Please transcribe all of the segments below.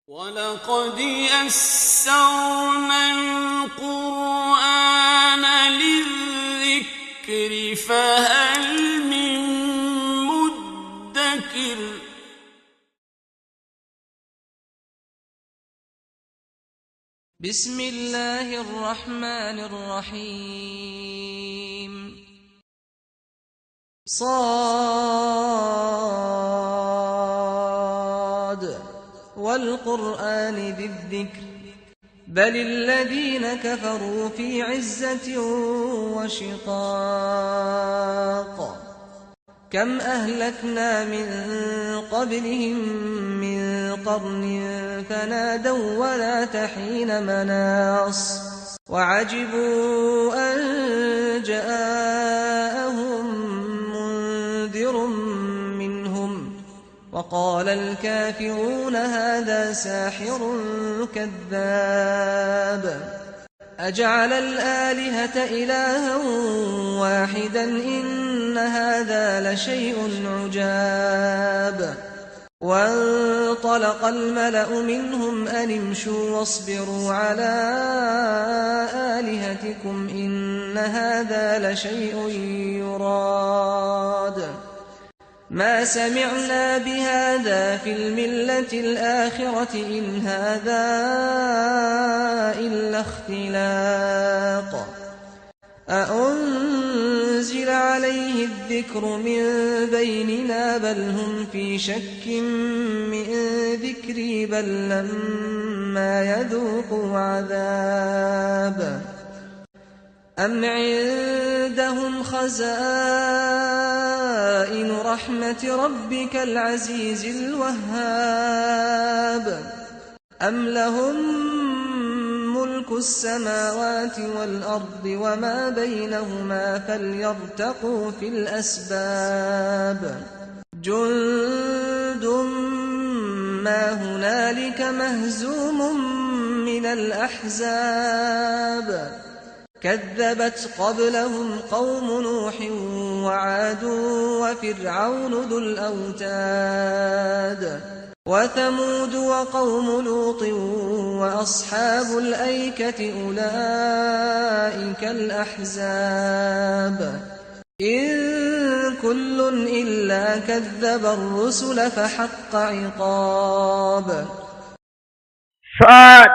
وَلَقَدْ يَسَّرْنَا الْقُرْآنَ لِلذِّكْرِ فَهَلْ مِن مُّدَّكِرٍ بسم اللہ الرحمن الرحیم صاد والقرآن ذی الذکر بل الذین کفروا فی عزة وشقاق کم اہلکنا من قبلهم من قرن فنادوا ولا تحین مناص وعجبوا ان جاءهم منذر منهم وقال الكافرون هذا ساحر كذاب أجعل الآلهة إلها واحدا إن هذا لشيء عجاب وانطلق الملأ منهم أن امشوا واصبروا على آلهتكم إن هذا لشيء يراد ما سمعنا بهذا في الملة الآخرة إن هذا إلا اختلاق أأنزل عليه الذكر من بيننا بل هم في شك من ذكري بل لما يذوقوا عذاب أم عندهم خزائن رحمة ربك العزيز الوهاب أم لهم ملك السماوات والأرض وما بينهما فليرتقوا في الأسباب جند ما هنالك مهزوم من الأحزاب كذبت قبلهم قوم نوح وعاد وفرعون ذو الأوتاد وثمود وقوم لوط وأصحاب الأيكة أولئك الأحزاب إن كل إلا كذب الرسل فحق عقاب صاد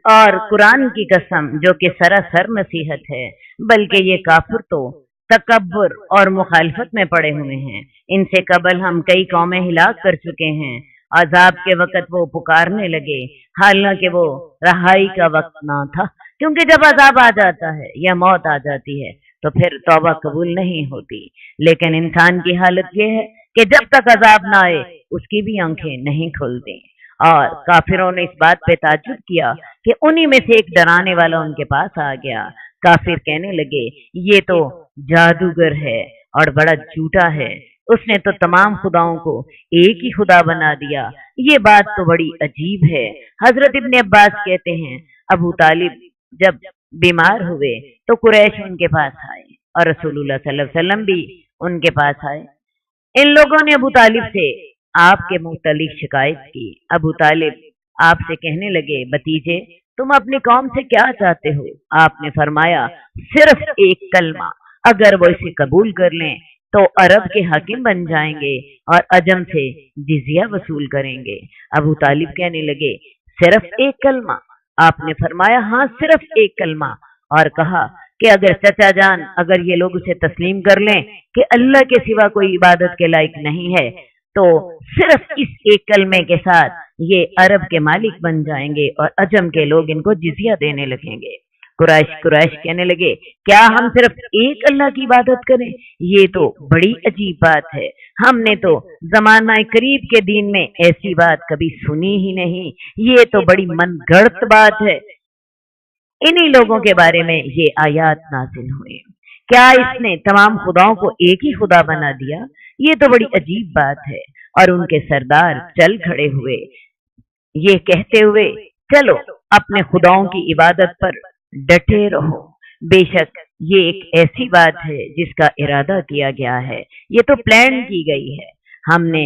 اور قرآن کی قسم جو کہ سراسر نصیحت ہے، بلکہ یہ کافر تو تکبر اور مخالفت میں پڑے ہوئے ہیں۔ ان سے قبل ہم کئی قومیں ہلاک کر چکے ہیں۔ عذاب کے وقت وہ پکارنے لگے، حالانکہ وہ رہائی کا وقت نہ تھا، کیونکہ جب عذاب آ جاتا ہے یا موت آ جاتی ہے تو پھر توبہ قبول نہیں ہوتی۔ لیکن انسان کی حالت یہ ہے کہ جب تک عذاب نہ آئے اس کی بھی آنکھیں نہیں کھلتی۔ اور کافروں نے اس بات پہ تعجب کیا کہ انہی میں سے ایک ڈرانے والا ان کے پاس آ گیا۔ کافر کہنے لگے یہ تو جادوگر ہے اور بڑا جھوٹا ہے، اس نے تو تمام خداؤں کو ایک ہی خدا بنا دیا، یہ بات تو بڑی عجیب ہے۔ حضرت ابن عباس کہتے ہیں ابو طالب جب بیمار ہوئے تو قریش ان کے پاس آئے اور رسول اللہ صلی اللہ علیہ وسلم بھی ان کے پاس آئے۔ ان لوگوں نے ابو طالب سے آپ کے متعلق شکایت کی۔ ابو طالب آپ سے کہنے لگے بھتیجے تم اپنی قوم سے کیا چاہتے ہو؟ آپ نے فرمایا صرف ایک کلمہ، اگر وہ اسے قبول کر لیں تو عرب کے حاکم بن جائیں گے اور عجم سے جزیہ وصول کریں گے۔ ابو طالب کہنے لگے صرف ایک کلمہ؟ آپ نے فرمایا ہاں صرف ایک کلمہ، اور کہا کہ اگر چچا جان اگر یہ لوگ اسے تسلیم کر لیں کہ اللہ کے سوا کوئی عبادت کے لائق نہیں ہے تو صرف اس ایک کلمے کے ساتھ یہ عرب کے مالک بن جائیں گے اور عجم کے لوگ ان کو جزیہ دینے لگیں گے۔ قریش کہنے لگے کیا ہم صرف ایک اللہ کی عبادت کریں؟ یہ تو بڑی عجیب بات ہے، ہم نے تو زمانہ قریب کے دین میں ایسی بات کبھی سنی ہی نہیں، یہ تو بڑی من گھڑت بات ہے۔ انہی لوگوں کے بارے میں یہ آیات نازل ہوئے۔ کیا اس نے تمام خداؤں کو ایک ہی خدا بنا دیا؟ یہ تو بڑی عجیب بات ہے۔ اور ان کے سردار چل کھڑے ہوئے یہ کہتے ہوئے چلو اپنے خداؤں کی عبادت پر ڈٹے رہو، بے شک یہ ایک ایسی بات ہے جس کا ارادہ کیا گیا ہے، یہ تو پلان کی گئی ہے، ہم نے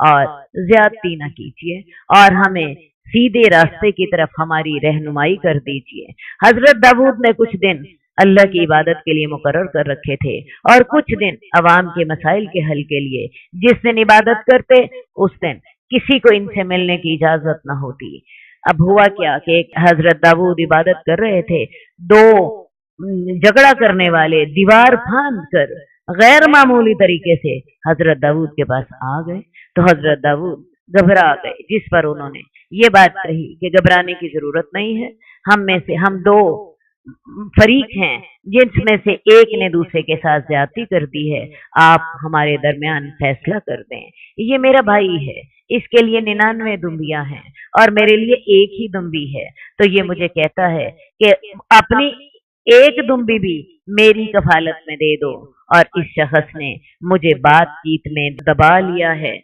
اور زیادتی نہ کیجیے اور ہمیں سیدھے راستے کی طرف ہماری رہنمائی کر دیجیے۔ حضرت داؤد نے کچھ دن اللہ کی عبادت کے لیے مقرر کر رکھے تھے اور کچھ دن عوام کے مسائل کے حل کے لیے۔ جس دن عبادت کرتے اس دن کسی کو ان سے ملنے کی اجازت نہ ہوتی۔ اب ہوا کیا کہ حضرت داؤد عبادت کر رہے تھے، دو جھگڑا کرنے والے دیوار پھاند کر غیر معمولی طریقے سے حضرت داؤد کے پاس آ گئے تو حضرت داؤد گھبرا گئے، جس پر انہوں نے یہ بات کہی کہ گھبرانے کی ضرورت نہیں ہے، ہم میں سے ہم دو فریق ہیں جن میں سے ایک نے دوسرے کے ساتھ زیادتی کر دی ہے، آپ ہمارے درمیان فیصلہ کر دیں۔ یہ میرا بھائی ہے، اس کے لیے 99 دمبیاں ہیں اور میرے لیے ایک ہی دمبی ہے، تو یہ مجھے کہتا ہے کہ اپنی ایک دمبی بھی میری کفالت میں دے دو، اور اس شخص نے مجھے بات چیت میں دبا لیا ہے۔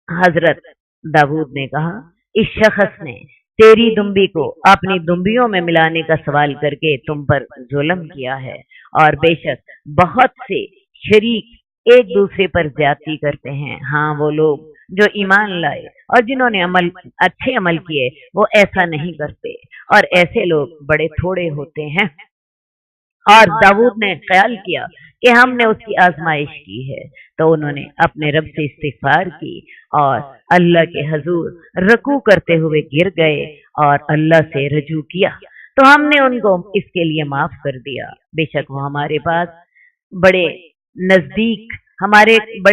حضرت داؤد نے کہا، اس شخص نے تیری دمبی کو اپنی دمبیوں میں ملانے کا سوال کر کے تم پر ظلم کیا ہے، اور بے شک بہت سے شریک ایک دوسرے پر زیادتی کرتے ہیں۔ ہاں، وہ لوگ جو ایمان لائے اور جنہوں نے اچھے عمل کیے وہ ایسا نہیں کرتے، اور ایسے لوگ بڑے تھوڑے ہوتے ہیں۔ اور داؤد نے خیال کیا کہ ہم نے اس کی آزمائش کی ہے، تو انہوں نے اپنے رب سے استغفار کی اور اللہ کے حضور رکوع کرتے ہوئے گر گئے اور اللہ سے رجوع کیا، تو ہم نے ان کو اس کے لیے معاف کر دیا۔ بے شک وہ ہمارے بڑے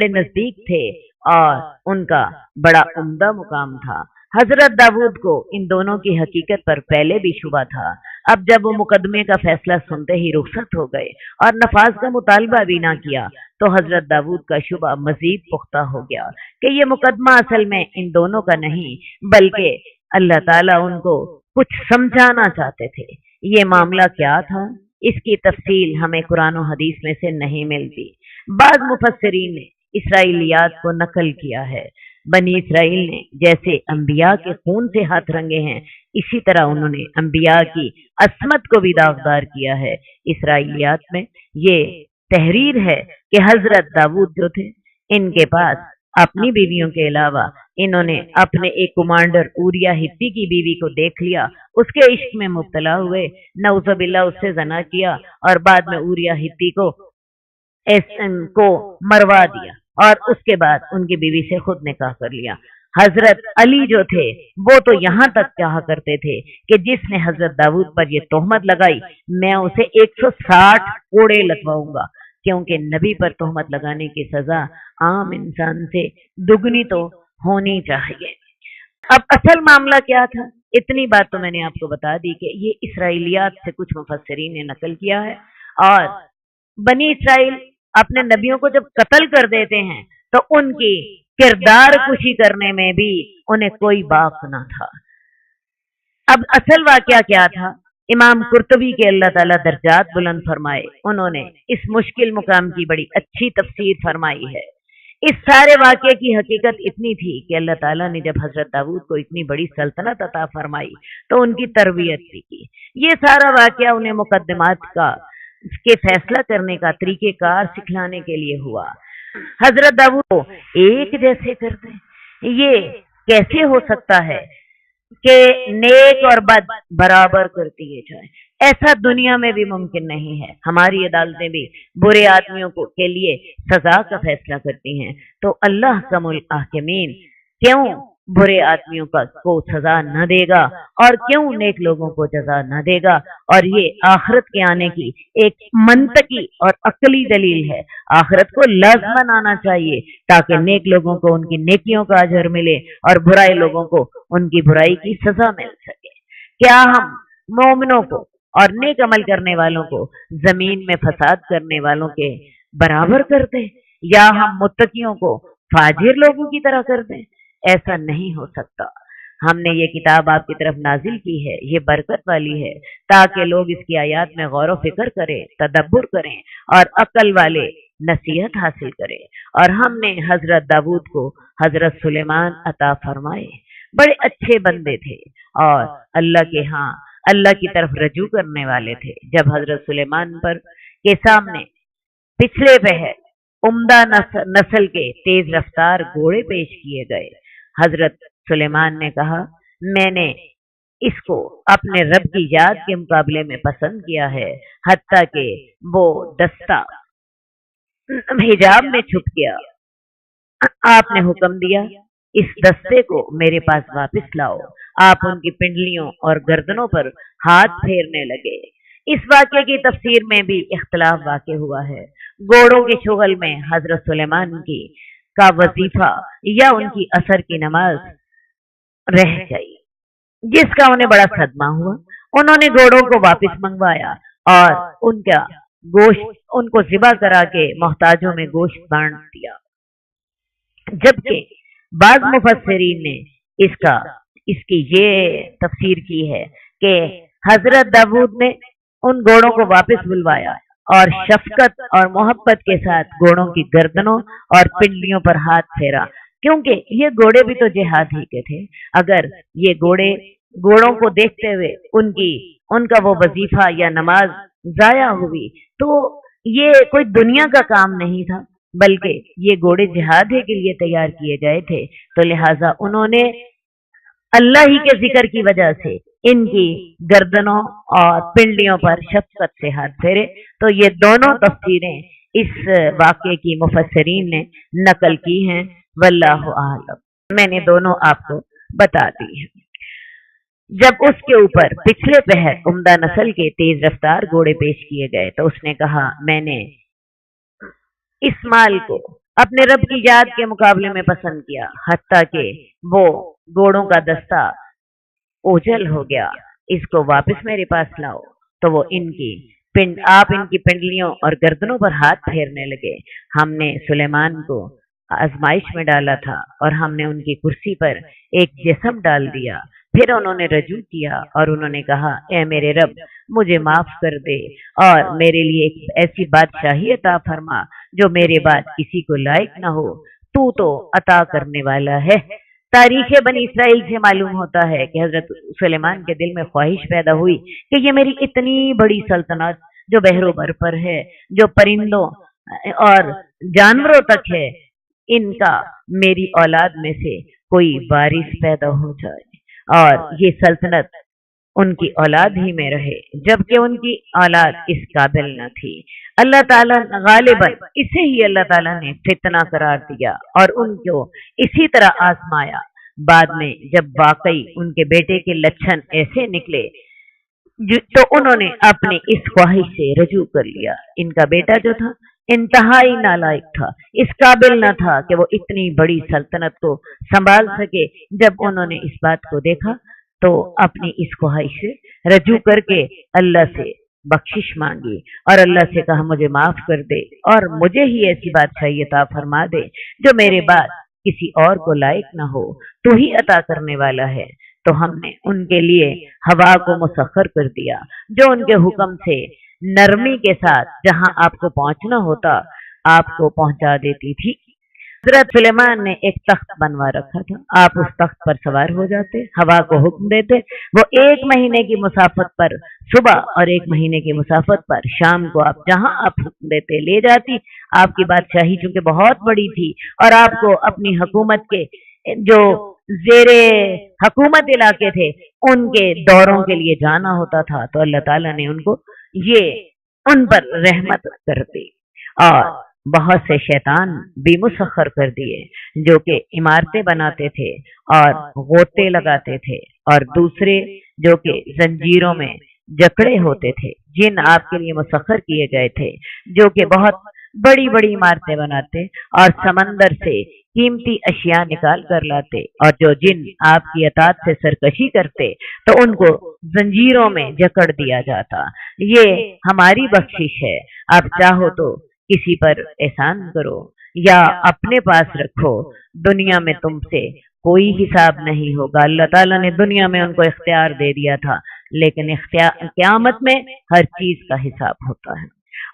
نزدیک تھے اور ان کا بڑا عمدہ مقام تھا۔ حضرت داؤد کو ان دونوں کی حقیقت پر پہلے بھی شبہ تھا، اب جب وہ مقدمے کا فیصلہ سنتے ہی رخصت ہو گئے اور نفاذ کا مطالبہ بھی نہ کیا، تو حضرت داؤد کا شبہ مزید پختہ ہو گیا کہ یہ مقدمہ اصل میں ان دونوں کا نہیں، بلکہ اللہ تعالیٰ ان کو کچھ سمجھانا چاہتے تھے۔ یہ معاملہ کیا تھا، اس کی تفصیل ہمیں قرآن و حدیث میں سے نہیں ملتی۔ بعض مفسرین نے اسرائیلیات کو نقل کیا ہے۔ بنی اسرائیل نے جیسے انبیاء کے خون سے ہاتھ رنگے ہیں، اسی طرح انہوں نے انبیاء کی عصمت کو بھی داغدار کیا ہے۔ اسرائیلیات میں یہ تحریر ہے کہ حضرت داؤد جو تھے، ان کے پاس اپنی بیویوں کے علاوہ انہوں نے اپنے ایک کمانڈر اوریا ہتی کی بیوی کو دیکھ لیا، اس کے عشق میں مبتلا ہوئے، نعوذ باللہ اس سے زنا کیا، اور بعد میں اوریا ہتی کو مروا دیا، اور اس کے بعد ان کی بیوی سے خود نکاح کر لیا۔ حضرت علی جو تھے وہ تو یہاں تک کہا کرتے تھے کہ جس نے حضرت داؤد پر یہ تہمت لگائی میں اسے 160 کوڑے لگواؤں گا، کیونکہ نبی پر تہمت لگانے کی سزا عام انسان سے دگنی تو ہونی چاہیے۔ اب اصل معاملہ کیا تھا، اتنی بات تو میں نے آپ کو بتا دی کہ یہ اسرائیلیات سے کچھ مفسرین نے نقل کیا ہے، اور بنی اسرائیل اپنے نبیوں کو جب قتل کر دیتے ہیں تو ان کی کردار کشی کرنے میں بھی انہیں کوئی باک نہ تھا۔ اب اصل واقعہ کیا تھا، امام قرطبی کے اللہ تعالیٰ درجات بلند فرمائے، انہوں نے اس مشکل مقام کی بڑی اچھی تفسیر فرمائی ہے۔ اس سارے واقعے کی حقیقت اتنی تھی کہ اللہ تعالیٰ نے جب حضرت داؤد کو اتنی بڑی سلطنت عطا فرمائی تو ان کی تربیت بھی کی۔ یہ سارا واقعہ انہیں مقدمات کے فیصلہ کرنے کا طریقہ کار سکھلانے کے لیے ہوا۔ حضرت داؤد کو ایک جیسے کر دیں، یہ کیسے ہو سکتا ہے کہ نیک اور بد برابر کر دیے جائیں؟ ایسا دنیا میں بھی ممکن نہیں ہے۔ ہماری عدالتیں بھی برے آدمیوں کے لیے سزا کا فیصلہ کرتی ہیں، تو اللہ کم الحاکمین کیوں برے آدمیوں کو سزا نہ دے گا اور کیوں نیک لوگوں کو جزا نہ دے گا؟ اور یہ آخرت کے آنے کی ایک منطقی اور عقلی دلیل ہے۔ آخرت کو لازماً آنا چاہیے تاکہ نیک لوگوں کو ان کی نیکیوں کا اجر ملے اور برائے لوگوں کو ان کی برائی کی سزا مل سکے۔ کیا ہم مومنوں کو اور نیک عمل کرنے والوں کو زمین میں فساد کرنے والوں کے برابر کر دیں، یا ہم متقیوں کو فاجر لوگوں کی طرح کر دیں؟ ایسا نہیں ہو سکتا۔ ہم نے یہ کتاب آپ کی طرف نازل کی ہے، یہ برکت والی ہے تاکہ لوگ اس کی آیات میں غور و فکر کریں، تدبر کریں اور عقل والے نصیحت حاصل کریں۔ اور ہم نے حضرت داؤد کو حضرت سلیمان عطا فرمائے، بڑے اچھے بندے تھے اور اللہ کی طرف رجوع کرنے والے تھے۔ جب حضرت سلیمان کے سامنے پچھلے پہر عمدہ نسل کے تیز رفتار گھوڑے پیش کیے گئے۔ حضرت سلیمان نے کہا میں نے اس کو اپنے رب کی یاد کے مقابلے میں پسند کیا ہے، حتیٰ کہ وہ دستہ حجاب میں چھپ گیا۔ آپ نے حکم دیا اس دستے کو میرے پاس واپس لاؤ۔ آپ ان کی پنڈلیوں اور گردنوں پر ہاتھ پھیرنے لگے۔ اس واقعے کی تفسیر میں بھی اختلاف واقع ہوا ہے۔ گھوڑوں کے شغل میں حضرت سلیمان کا وظیفہ یا ان کی عصر کی نماز رہ گئی، جس کا انہیں بڑا صدمہ ہوا۔ انہوں نے گھوڑوں کو واپس منگوایا اور ان کا گوشت ان کو ذبح کرا کے محتاجوں میں گوشت بانٹ دیا، جبکہ بعض مفسرین نے اس کی یہ تفسیر کی ہے کہ حضرت داؤد نے ان گھوڑوں کو واپس بلوایا اور شفقت اور محبت کے ساتھ گھوڑوں کی گردنوں اور پنڈلیوں پر ہاتھ پھیرا، کیونکہ یہ گھوڑے بھی تو جہاد ہی کے تھے۔ اگر یہ گھوڑوں کو دیکھتے ہوئے ان کا وہ وظیفہ یا نماز ضائع ہوئی تو یہ کوئی دنیا کا کام نہیں تھا، بلکہ یہ گھوڑے جہاد کے لیے تیار کیے گئے تھے، تو لہٰذا انہوں نے اللہ ہی کے ذکر کی وجہ سے ان کی گردنوں اور پنڈلیوں پر شفقت سے ہاتھ پھیرے۔ تو یہ دونوں تفسیریں اس واقعے کی مفسرین نے نقل کی ہیں، واللہ اعلم۔ میں نے دونوں آپ کو بتا دی ہیں۔ جب اس کے اوپر پچھلے پہر عمدہ نسل کے تیز رفتار گھوڑے پیش کیے گئے تو اس نے کہا میں نے اس مال کو اپنے رب کی یاد کے مقابلے میں پسند کیا، حتیٰ کہ وہ گھوڑوں کا دستہ اوجھل ہو گیا، اس کو واپس میرے پاس لاؤ۔ تو وہ آپ ان کی پنڈلیوں اور گردنوں پر ہاتھ پھیرنے لگے۔ ہم نے سلیمان کو آزمائش میں ڈالا تھا اور ہم نے ان کی کرسی پر ایک جسم ڈال دیا۔ پھر انہوں نے رجوع کیا اور انہوں نے کہا اے میرے رب مجھے معاف کر دے اور میرے لیے ایک ایسی بادشاہی عطا فرما جو میرے بعد کسی کو لائق نہ ہو، تو عطا کرنے والا ہے۔ تاریخ بنی اسرائیل سے معلوم ہوتا ہے کہ حضرت سلیمان کے دل میں خواہش پیدا ہوئی کہ یہ میری اتنی بڑی سلطنت جو بحر و بر پر ہے، جو پرندوں اور جانوروں تک ہے، ان کا میری اولاد میں سے کوئی وارث پیدا ہو جائے اور یہ سلطنت ان کی اولاد ہی میں رہے، جبکہ ان کی اولاد اس قابل نہ تھی۔ اللہ تعالیٰ غالباً اسے ہی اللہ تعالیٰ نے فتنہ قرار دیا اور ان کو اسی طرح آزمایا۔ بعد میں جب واقعی ان کے بیٹے کے لچھن ایسے نکلے تو انہوں نے اپنی اس خواہش سے رجوع کر لیا۔ ان کا بیٹا جو تھا انتہائی نالائق تھا، اس قابل نہ تھا کہ وہ اتنی بڑی سلطنت کو سنبھال سکے۔ جب انہوں نے اس بات کو دیکھا تو اپنی اس خواہش سے رجوع کر کے اللہ سے بخشش مانگی اور اللہ سے کہا مجھے معاف کر دے اور مجھے ہی ایسی بادشاہی عطا فرما دے جو میرے بعد کسی اور کو لائق نہ ہو، تو ہی عطا کرنے والا ہے۔ تو ہم نے ان کے لیے ہوا کو مسخر کر دیا جو ان کے حکم سے نرمی کے ساتھ جہاں آپ کو پہنچنا ہوتا آپ کو پہنچا دیتی تھی۔ حضرت سلیمان نے ایک تخت بنوا رکھا تھا، آپ اس تخت پر سوار ہو جاتے، ہوا کو حکم دیتے، وہ 1 مہینے کی مسافت پر صبح اور 1 مہینے کی مسافت پر شام کو آپ جہاں آپ حکم دیتے لے جاتی۔ آپ کی بادشاہی چونکہ بہت بڑی تھی اور آپ کو اپنی حکومت کے جو زیر حکومت علاقے تھے ان کے دوروں کے لیے جانا ہوتا تھا، تو اللہ تعالیٰ نے ان پر رحمت کر دی اور بہت سے شیطان بھی مسخر کر دیے جو کہ عمارتیں بناتے تھے اور غوطے لگاتے تھے، اور دوسرے جو کہ زنجیروں میں جکڑے ہوتے تھے، جن آپ کے لیے مسخر کیے گئے تھے جو کہ بہت بڑی بڑی عمارتیں بناتے اور سمندر سے قیمتی اشیاء نکال کر لاتے، اور جو جن آپ کی اطاعت سے سرکشی کرتے تو ان کو زنجیروں میں جکڑ دیا جاتا۔ یہ ہماری بخشش ہے، آپ چاہو تو کسی پر احسان کرو یا اپنے پاس رکھو، دنیا میں تم سے کوئی حساب نہیں ہوگا۔ اللہ تعالیٰ نے دنیا میں ان کو اختیار دے دیا تھا، لیکن قیامت میں ہر چیز کا حساب ہوتا ہے،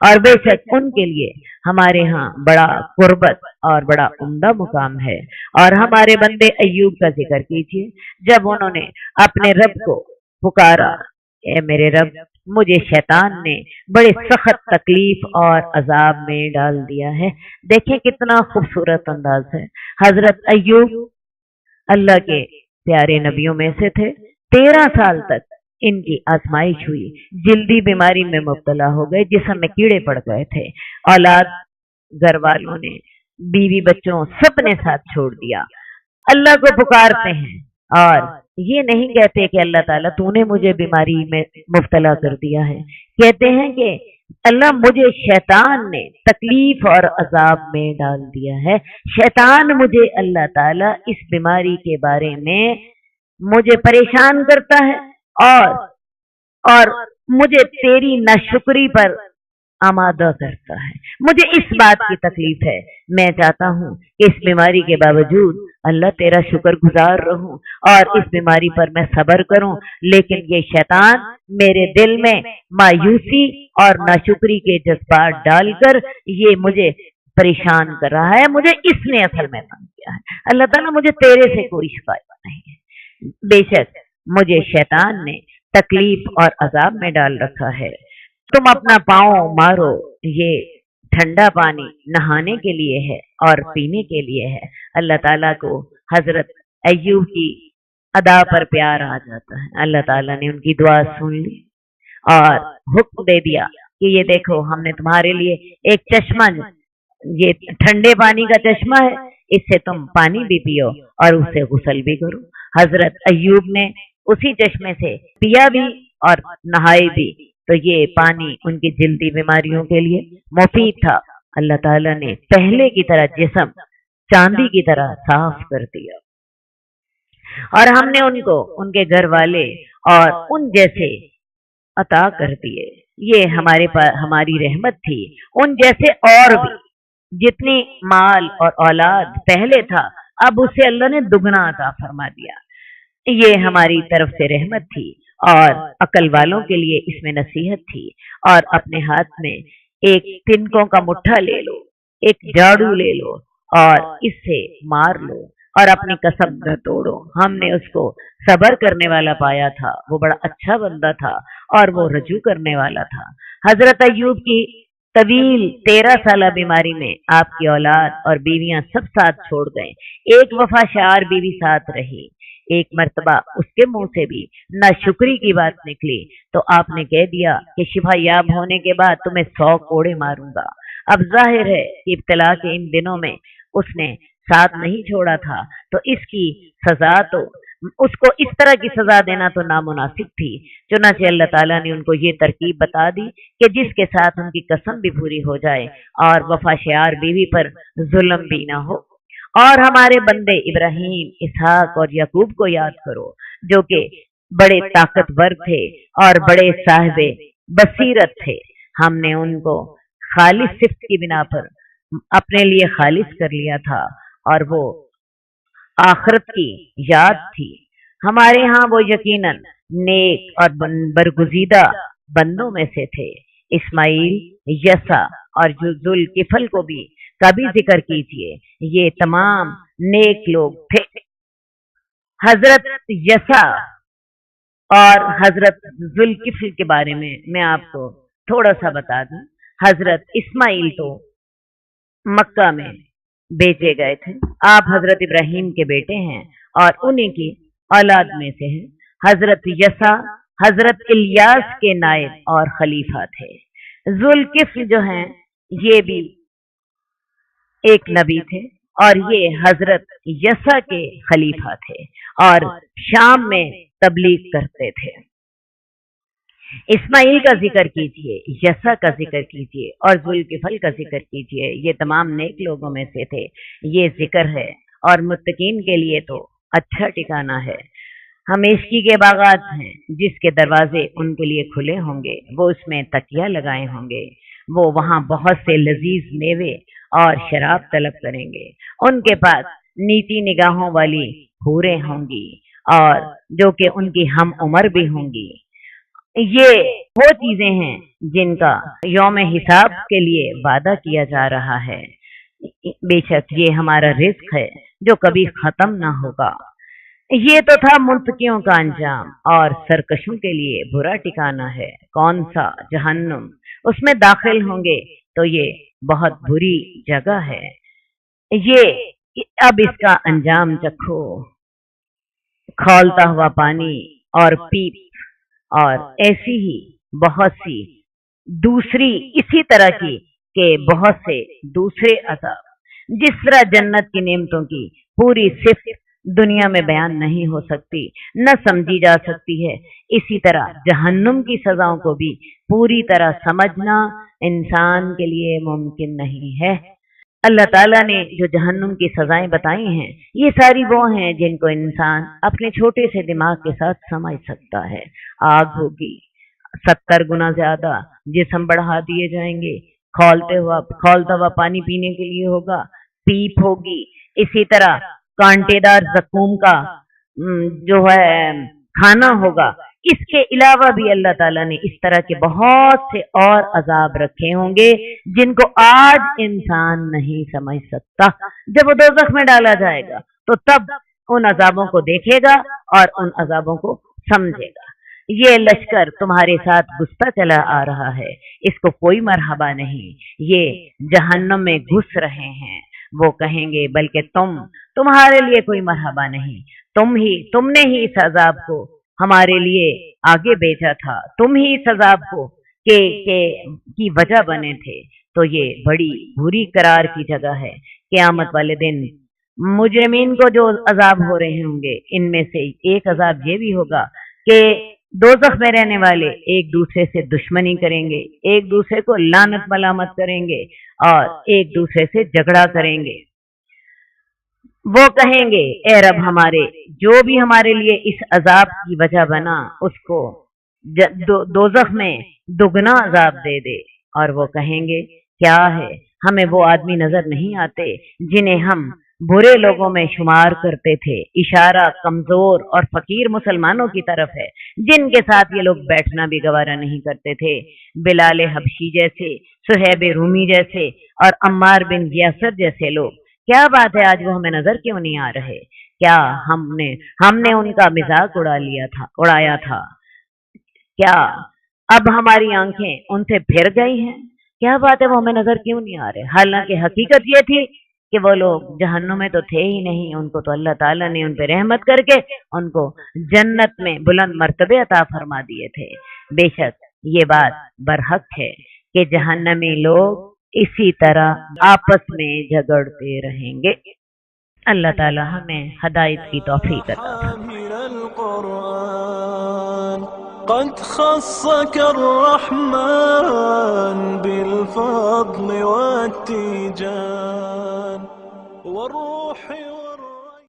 اور بے شک ان کے لیے ہمارے ہاں بڑا قربت اور بڑا عمدہ مقام ہے۔ اور ہمارے بندے ایوب کا ذکر کیجیے، جب انہوں نے اپنے رب کو پکارا اے میرے رب مجھے شیطان نے بڑے سخت تکلیف اور عذاب میں ڈال دیا ہے۔ دیکھیں کتنا خوبصورت انداز ہے۔ حضرت ایوب اللہ کے پیارے نبیوں میں سے تھے۔ 13 سال تک ان کی آزمائش ہوئی، جلدی بیماری میں مبتلا ہو گئے، جسم میں کیڑے پڑ گئے تھے، اولاد گھر والوں نے، بیوی بچوں سب نے ساتھ چھوڑ دیا۔ اللہ کو پکارتے ہیں اور یہ نہیں کہتے کہ اللہ تعالیٰ تو نے مجھے بیماری میں مبتلا کر دیا ہے، کہتے ہیں کہ اللہ مجھے شیطان نے تکلیف اور عذاب میں ڈال دیا ہے، شیطان مجھے اللہ تعالیٰ اس بیماری کے بارے میں مجھے پریشان کرتا ہے اور مجھے تیری ناشکری پر آمادہ کرتا ہے، مجھے اس بات کی تکلیف ہے، میں چاہتا ہوں کہ اس بیماری کے باوجود اللہ تیرا شکر گزار رہوں اور اس بیماری پر میں صبر کروں، لیکن یہ شیطان میرے دل میں مایوسی اور ناشکری کے جذبات ڈال کر یہ مجھے پریشان کر رہا ہے، مجھے اس نے اصل میں تنگ کیا ہے۔ اللہ تعالیٰ مجھے تیرے سے کوئی شکایت نہیں ہے، بے شک مجھے شیطان نے تکلیف اور عذاب میں ڈال رکھا ہے۔ تم اپنا پاؤں مارو، یہ ٹھنڈا پانی نہانے کے لیے ہے اور پینے کے لیے ہے۔ اللہ تعالیٰ کو حضرت ایوب کی ادا پر پیار آ جاتا ہے۔ اللہ تعالیٰ نے ان کی دعا سن لی اور حکم دے دیا کہ یہ دیکھو ہم نے تمہارے لیے ایک چشمہ، یہ ٹھنڈے پانی کا چشمہ ہے، اس سے تم پانی بھی پیو اور اس سے غسل بھی کرو۔ حضرت ایوب نے اسی چشمے سے پیا بھی اور نہائے بھی، تو یہ پانی ان کی جلدی بیماریوں کے لیے مفید تھا۔ اللہ تعالیٰ نے پہلے کی طرح جسم چاندی کی طرح صاف کر دیا اور ہم نے ان کو ان کے گھر والے اور ان جیسے عطا کر دیے۔ یہ ہماری رحمت تھی۔ ان جیسے اور بھی جتنی مال اور اولاد پہلے تھا اب اسے اللہ نے دگنا عطا فرما دیا۔ یہ ہماری طرف سے رحمت تھی اور عقل والوں کے لیے اس میں نصیحت تھی۔ اور اپنے ہاتھ میں ایک تنکوں کا مٹھا لے لو، ایک جھاڑو لے لو اور اس سے مار لو اور اپنی قسم نہ توڑو۔ ہم نے اس کو صبر کرنے والا پایا تھا، وہ بڑا اچھا بندہ تھا اور وہ رجوع کرنے والا تھا۔ حضرت ایوب کی طویل 13 سالہ بیماری میں آپ کی اولاد اور بیویاں سب ساتھ چھوڑ گئے، ایک وفا شعار بیوی ساتھ رہی۔ ایک مرتبہ اس کے منہ سے بھی ناشکری کی بات نکلی تو آپ نے کہہ دیا کہ شفا یاب ہونے کے بعد تمہیں 100 کوڑے ماروں گا۔ اب ظاہر ہے کہ ابتلا کے ان دنوں میں اس نے ساتھ نہیں چھوڑا تھا، تو اس کی سزا تو اس کو اس طرح کی سزا دینا تو نامناسب تھی۔ چنانچہ اللہ تعالیٰ نے ان کو یہ ترکیب بتا دی کہ جس کے ساتھ ان کی قسم بھی پوری ہو جائے اور وفا شعار بیوی پر ظلم بھی نہ ہو۔ اور ہمارے بندے ابراہیم، اسحاق اور یعقوب کو یاد کرو جو کہ بڑے طاقتور تھے اور بڑے صاحب بصیرت تھے۔ ہم نے ان کو خالص صفت کی بنا پر اپنے لیے خالص کر لیا تھا اور وہ آخرت کی یاد تھی۔ ہمارے ہاں وہ یقیناً نیک اور برگزیدہ بندوں میں سے تھے۔ اسماعیل، یسع اور ذوالکفل کو بھی کبھی ذکر کیجئے، یہ تمام نیک لوگ تھے۔ حضرت یسع اور حضرت ذوالکفل کے بارے میں آپ کو تھوڑا سا بتا دوں۔ حضرت اسماعیل تو مکہ میں بیچے گئے تھے، آپ حضرت ابراہیم کے بیٹے ہیں اور انہی کی اولاد میں سے ہیں۔ حضرت یسع حضرت الیاس کے نائب اور خلیفہ تھے۔ ذوالکفل جو ہیں یہ بھی ایک نبی تھے اور یہ حضرت یسع کے خلیفہ تھے اور شام میں تبلیغ کرتے تھے۔ اسماعیل کا ذکر کیجئے، یسع کا ذکر کیجئے اور ذوالکفل کا ذکر کیجئے، یہ تمام نیک لوگوں میں سے تھے۔ یہ ذکر ہے اور متقین کے لیے تو اچھا ٹھکانہ ہے۔ ہمیشگی کے باغات ہیں جس کے دروازے ان کے لیے کھلے ہوں گے، وہ اس میں تکیہ لگائے ہوں گے، وہ وہاں بہت سے لذیذ میوے اور شراب طلب کریں گے۔ ان کے پاس نیتی نگاہوں والی حوریں ہوں گی اور جو کہ ان کی ہم عمر بھی ہوں گی۔ یہ وہ چیزیں ہیں جن کا یوم حساب کے لیے وعدہ کیا جا رہا ہے۔ بے شک یہ ہمارا رزق ہے جو کبھی ختم نہ ہوگا۔ یہ تو تھا منتقیوں کا انجام، اور سرکشوں کے لیے برا ٹھکانہ ہے کون سا جہنم، اس میں داخل ہوں گے تو یہ بہت بری جگہ ہے، یہ اب اس کا انجام چکھو۔ کھولتا ہوا پانی اور پیپ اور ایسی ہی بہت سی دوسری اسی طرح کی کہ بہت سے دوسرے عذاب، جس طرح جنت کی نعمتوں کی پوری صفت دنیا میں بیان نہیں ہو سکتی، نہ سمجھی جا سکتی ہے، اسی طرح جہنم کی سزاؤں کو بھی پوری طرح سمجھنا انسان کے لیے ممکن نہیں ہے۔ اللہ تعالیٰ نے جو جہنم کی سزائیں بتائی ہیں، یہ ساری وہ ہیں جن کو انسان اپنے چھوٹے سے دماغ کے ساتھ سمجھ سکتا ہے۔ آگ ہوگی، 70 گنا زیادہ جسم بڑھا دیے جائیں گے، کھولتا ہوا پانی پینے کے لیے ہوگا، پیپ ہوگی، اسی طرح کانٹے دار زقوم کا جو ہے کھانا ہوگا۔ اس کے علاوہ بھی اللہ تعالیٰ نے اس طرح کے بہت سے اور عذاب رکھے ہوں گے جن کو آج انسان نہیں سمجھ سکتا۔ جب وہ دوزخ میں ڈالا جائے گا تو تب ان عذابوں کو دیکھے گا اور ان عذابوں کو سمجھے گا۔ یہ لشکر تمہارے ساتھ گھستا چلا آ رہا ہے، اس کو کوئی مرحبا نہیں، یہ جہنم میں گھس رہے ہیں۔ وہ کہیں گے بلکہ تمہارے لیے کوئی مرحبا نہیں، تم نے ہی اس عذاب کو ہمارے لیے آگے بھیجا تھا، تم ہی اس عذاب کو کی وجہ بنے تھے۔ تو یہ بڑی بری قرار کی جگہ ہے۔ قیامت والے دن مجرمین کو جو عذاب ہو رہے ہوں گے، ان میں سے ایک عذاب یہ بھی ہوگا کہ دوزخ میں رہنے والے ایک دوسرے سے دشمنی کریں گے، ایک دوسرے کو لعنت ملامت کریں گے اور ایک دوسرے سے جھگڑا کریں گے۔ وہ کہیں گے اے رب ہمارے، جو بھی ہمارے لیے اس عذاب کی وجہ بنا اس کو دوزخ میں دگنا عذاب دے دے۔ اور وہ کہیں گے کیا ہے، ہمیں وہ آدمی نظر نہیں آتے جنہیں ہم برے لوگوں میں شمار کرتے تھے؟ اشارہ کمزور اور فقیر مسلمانوں کی طرف ہے جن کے ساتھ یہ لوگ بیٹھنا بھی گوارا نہیں کرتے تھے، بلال حبشی جیسے، صہیب رومی جیسے اور عمار بن یاسر جیسے لوگ۔ کیا بات ہے آج وہ ہمیں نظر کیوں نہیں آ رہے؟ کیا ہم نے ان کا مذاق اڑایا تھا؟ کیا اب ہماری آنکھیں ان سے پھر گئی ہیں؟ کیا بات ہے وہ ہمیں نظر کیوں نہیں آ رہے؟ حالانکہ حقیقت یہ تھی کہ وہ لوگ جہنم میں تو تھے ہی نہیں، ان کو تو اللہ تعالیٰ نے ان پہ رحمت کر کے ان کو جنت میں بلند مرتبے عطا فرما دیے تھے۔ بے شک یہ بات برحق ہے کہ جہنمی لوگ اسی طرح آپس میں جھگڑتے رہیں گے۔ اللہ تعالی ہمیں ہدایت کی توفیق عطا فرمائے۔ قد خصك الرحمن بالفضل والتيجان